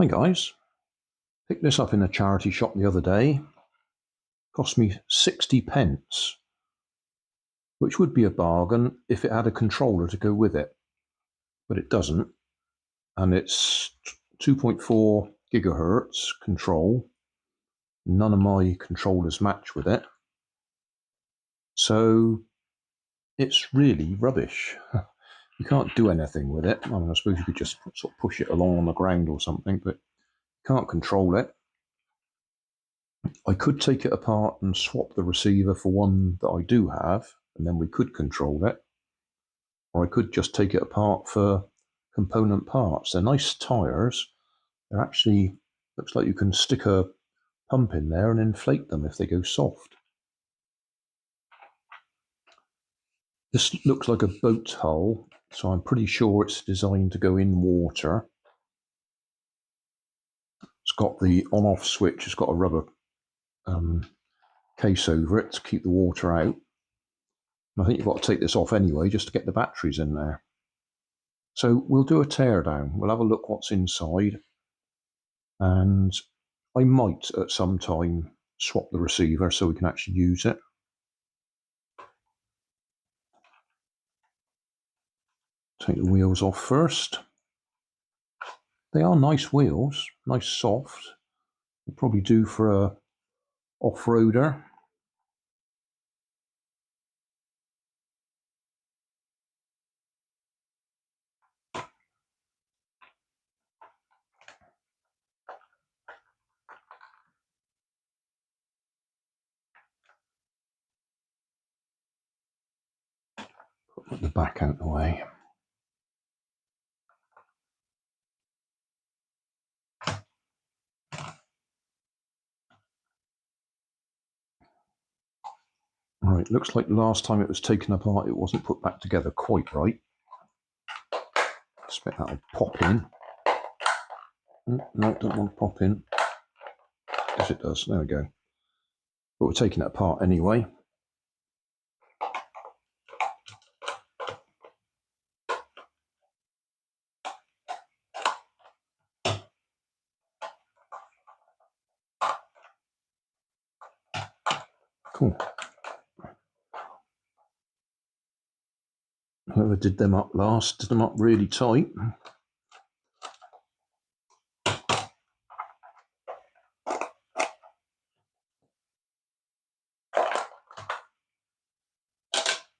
Hi guys, picked this up in a charity shop the other day. Cost me 60p, which would be a bargain if it had a controller to go with it, but it doesn't. And it's 2.4 gigahertz control. None of my controllers match with it. So it's really rubbish. You can't do anything with it. I mean, I suppose you could just sort of push it along on the ground or something, but you can't control it. I could take it apart and swap the receiver for one that I do have, and then we could control it. Or I could just take it apart for component parts. They're nice tires. They're actually, looks like you can stick a pump in there and inflate them if they go soft. This looks like a boat hull, so I'm pretty sure it's designed to go in water. It's got the on-off switch. It's got a rubber case over it to keep the water out. I think you've got to take this off anyway just to get the batteries in there. So we'll do a teardown. We'll have a look what's inside. And I might at some time swap the receiver so we can actually use it. Take the wheels off first. They are nice wheels, nice soft. They'll probably do for a off-roader. Put the back out of the way. Right, looks like the last time it was taken apart it wasn't put back together quite right. I expect that'll pop in. No, don't want to pop in. Yes, it does. There we go. But we're taking it apart anyway. Cool. Whoever did them up last did them up really tight.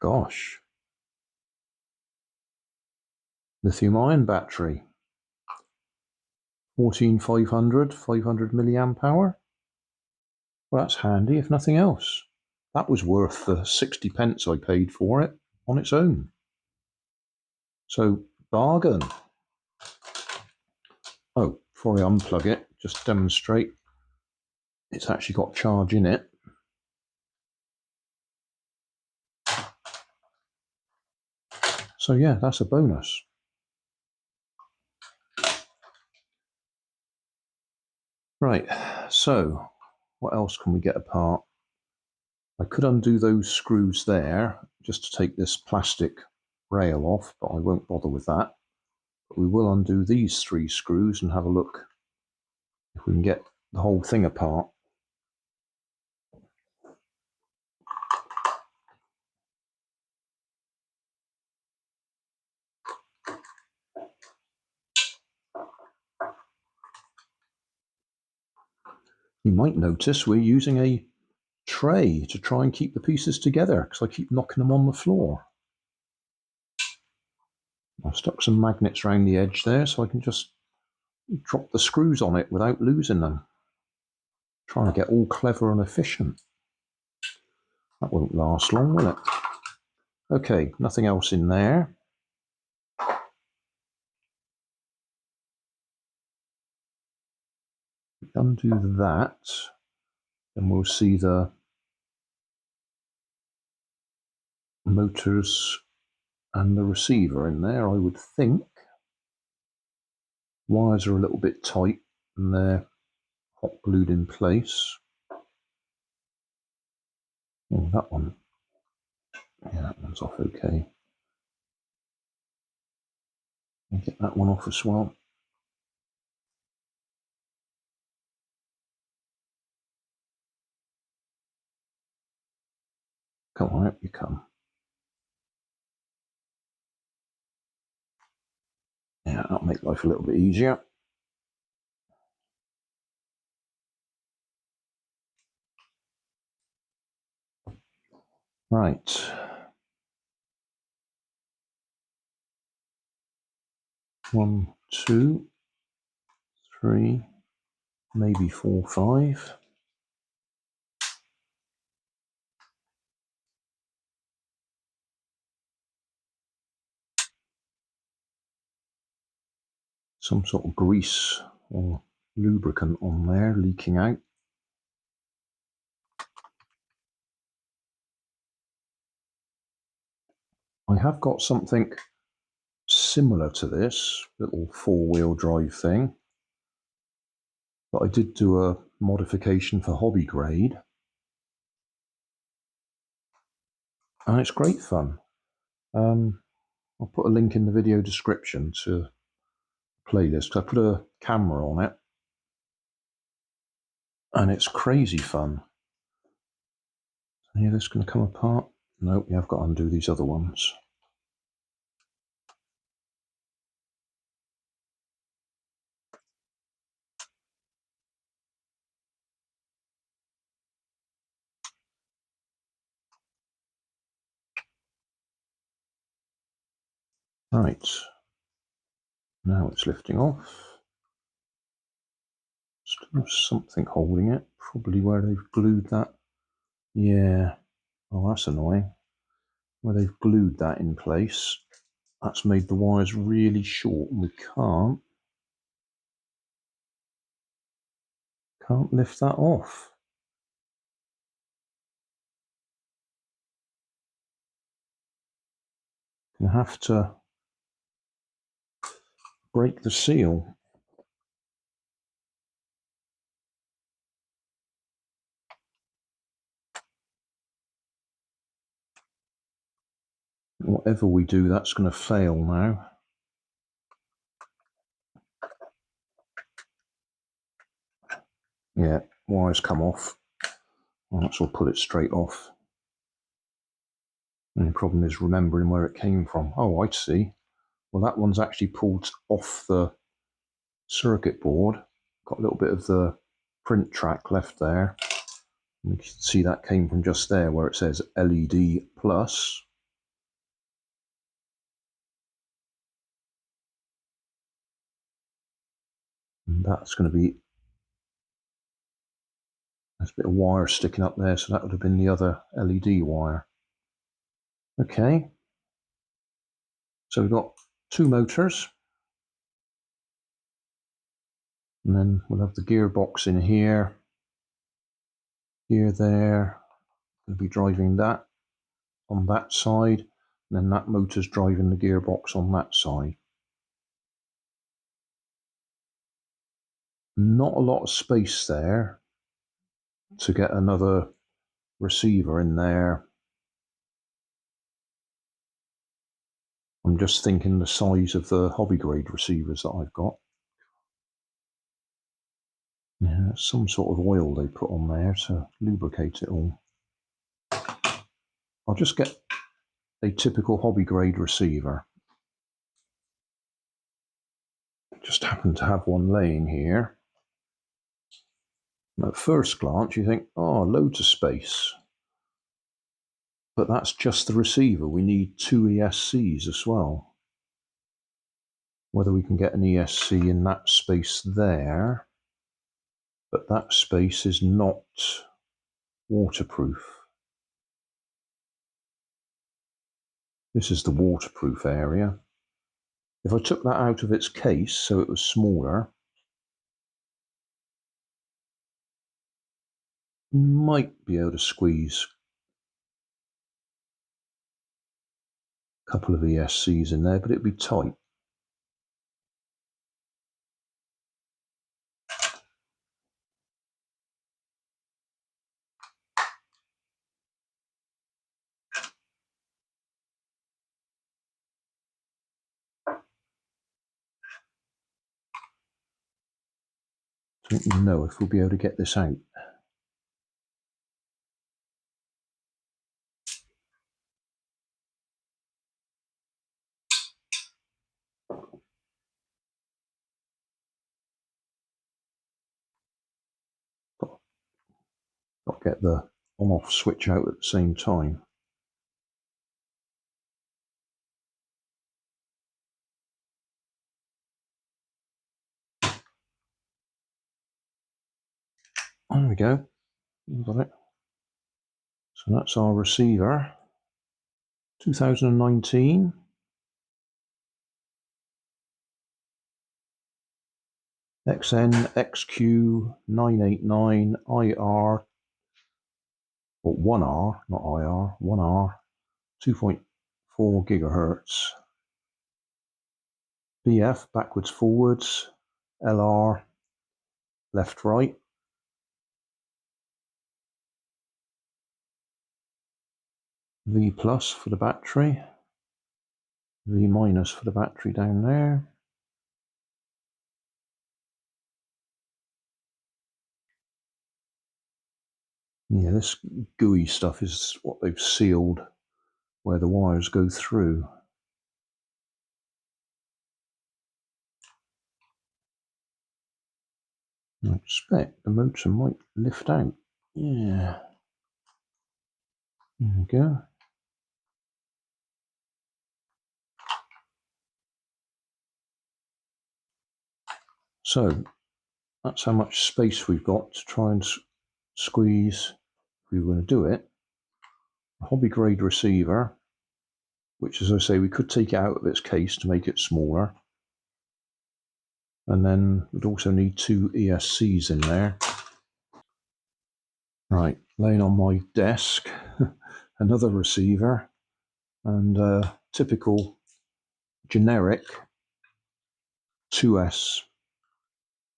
Gosh. Lithium-ion battery. 14500, 500 milliamp hour. Well, that's handy if nothing else. That was worth the 60p I paid for it on its own. So, bargain. Oh, before I unplug it, just demonstrate it's actually got charge in it. So yeah, that's a bonus. Right, so what else can we get apart? I could undo those screws there just to take this plastic rail off, but I won't bother with that. But we will undo these 3 screws and have a look if we can get the whole thing apart. You might notice we're using a tray to try and keep the pieces together because I keep knocking them on the floor. I've stuck some magnets around the edge there so I can just drop the screws on it without losing them. Trying to get all clever and efficient. That won't last long, will it? Okay, nothing else in there. Undo that, and we'll see the motors and the receiver in there, I would think. Wires are a little bit tight and they're hot glued in place. Oh, that one. Yeah, that one's off okay. I'll get that one off as well. Come on, out you come. Yeah, that'll make life a little bit easier. Right. One, two, three, maybe 4, 5. Some sort of grease or lubricant on there leaking out. I have got something similar to this little 4-wheel drive thing, but I did do a modification for hobby grade, and it's great fun. I'll put a link in the video description to play this, because I put a camera on it, and it's crazy fun. Any of this going to come apart? Nope, I've got to undo these other ones. Right, now it's lifting off. Still something holding it, probably where they've glued that. Yeah, oh, that's annoying. Where they've glued that in place, that's made the wires really short, and we can't lift that off. Gonna have to break the seal. Whatever we do, that's going to fail now. Yeah, wires come off. Well, that's all, pull it straight off. The only problem is remembering where it came from. Oh, I see. Well, that one's actually pulled off the circuit board. Got a little bit of the print track left there. You can see that came from just there where it says LED plus. And that's going to be, there's a bit of wire sticking up there, so that would have been the other LED wire. Okay, so we've got 2 motors, and then we'll have the gearbox in here, there. We'll be driving that on that side, and then that motor's driving the gearbox on that side. Not a lot of space there to get another receiver in there. I'm just thinking the size of the hobby grade receivers that I've got. Yeah, some sort of oil they put on there to lubricate it all. I'll just get a typical hobby grade receiver. I just happen to have one laying here. And at first glance you think, oh, loads of space. But that's just the receiver. We need 2 ESCs as well. Whether we can get an ESC in that space there, but that space is not waterproof. This is the waterproof area. If I took that out of its case so it was smaller, might be able to squeeze a couple of ESCs in there, but it'd be tight. Don't know if we'll be able to get this out. Got to get the on-off switch out at the same time. There we go. Got it. So that's our receiver. 2019. XN XQ989IR, or 1R, not IR, 1R, 2.4 gigahertz. BF, backwards forwards. LR, left right. V plus for the battery. V minus for the battery down there. Yeah, this gooey stuff is what they've sealed where the wires go through. I expect the motor might lift out. Yeah. There we go. So that's how much space we've got to try and squeeze, if we were going to do it, a hobby grade receiver, which, as I say, we could take it out of its case to make it smaller. And then we'd also need 2 ESCs in there. Right, laying on my desk, another receiver, and typical generic 2S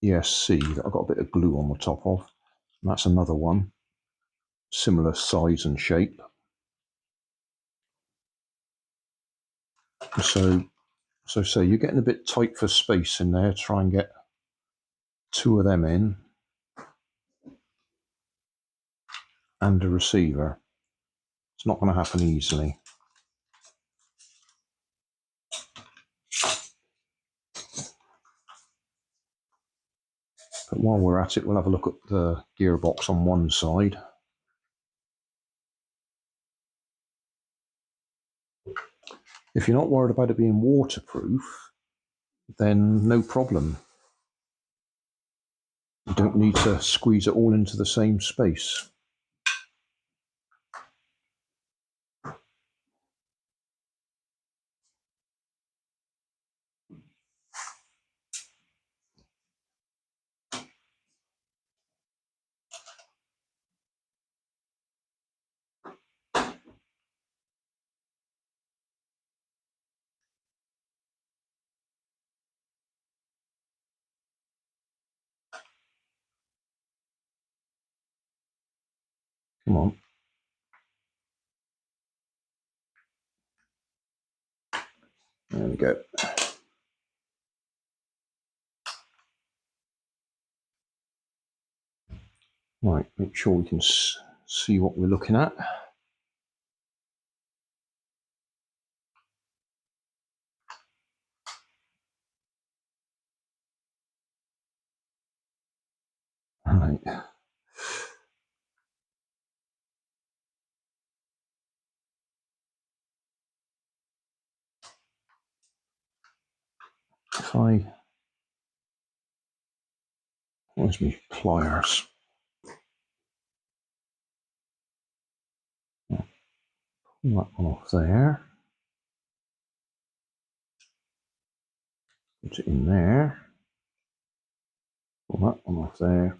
ESC that I've got a bit of glue on the top of. And that's another one, similar size and shape. So you're getting a bit tight for space in there. Try and get 2 of them in, and a receiver. It's not going to happen easily. But while we're at it, we'll have a look at the gearbox on one side. If you're not worried about it being waterproof, then no problem. You don't need to squeeze it all into the same space. Come on. There we go. Right, make sure we can see what we're looking at. Right. Where's my pliers? Pull that one off there. Put it in there. Pull that one off there.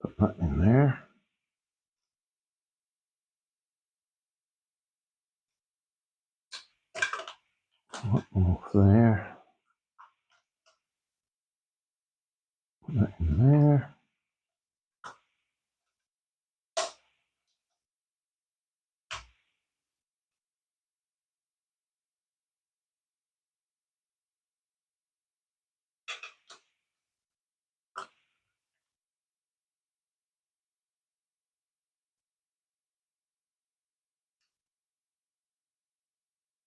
Put that in there. Pull that one off there. Put that in there.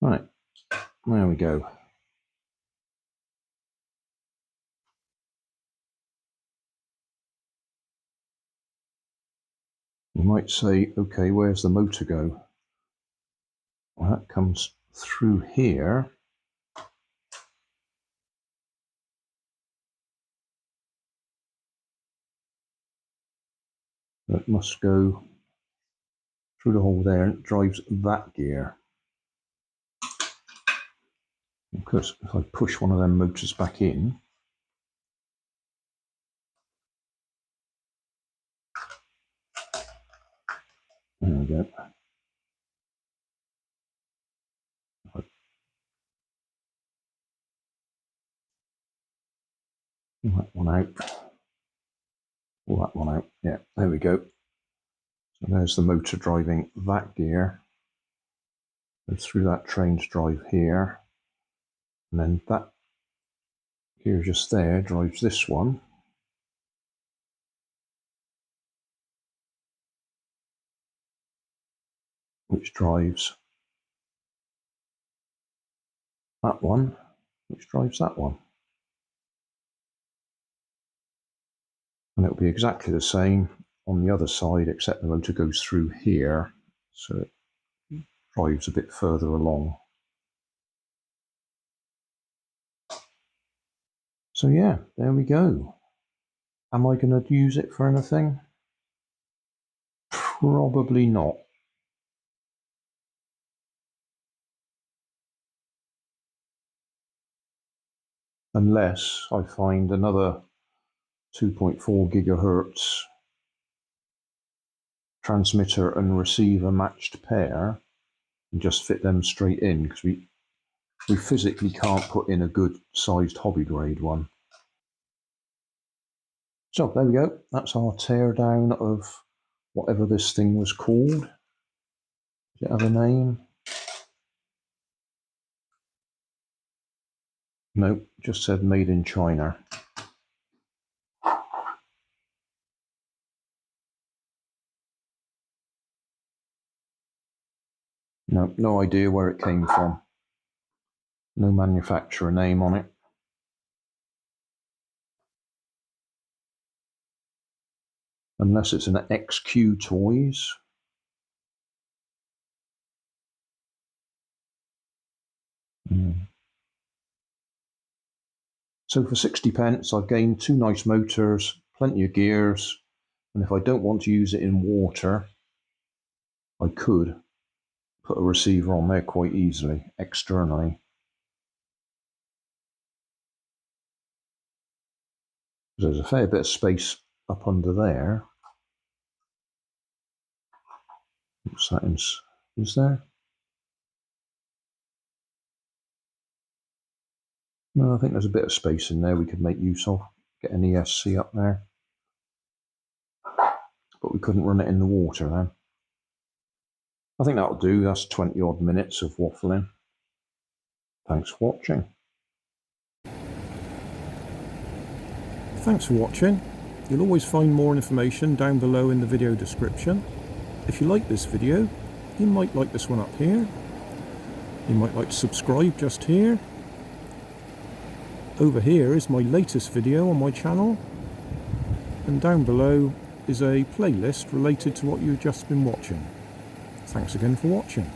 Right, there we go. You might say, okay, where's the motor go? Well, that comes through here. It must go through the hole there, and it drives that gear. Because if I push one of them motors back in, there we go. Pull that one out. Pull that one out. Yeah, there we go. So there's the motor driving that gear. Goes through that train's drive here. And then that gear just there drives this one. Which drives that one, which drives that one. And it'll be exactly the same on the other side, except the motor goes through here, so it drives a bit further along. So yeah, there we go. Am I going to use it for anything? Probably not. Unless I find another 2.4 gigahertz transmitter and receiver matched pair and just fit them straight in, because we physically can't put in a good sized hobby grade one. So there we go. That's our teardown of whatever this thing was called. Does it have a name? Nope, just said made in China. No idea where it came from. No manufacturer name on it. Unless it's an XQ Toys. So for 60 pence, I've gained 2 nice motors, plenty of gears, and if I don't want to use it in water, I could put a receiver on there quite easily, externally. There's a fair bit of space up under there. What's that is there? No, I think there's a bit of space in there we could make use of. Get an ESC up there. But we couldn't run it in the water then. I think that'll do. That's 20 odd minutes of waffling. Thanks for watching. Thanks for watching. You'll always find more information down below in the video description. If you like this video, you might like this one up here. You might like to subscribe just here. Over here is my latest video on my channel. And down below is a playlist related to what you've just been watching. Thanks again for watching.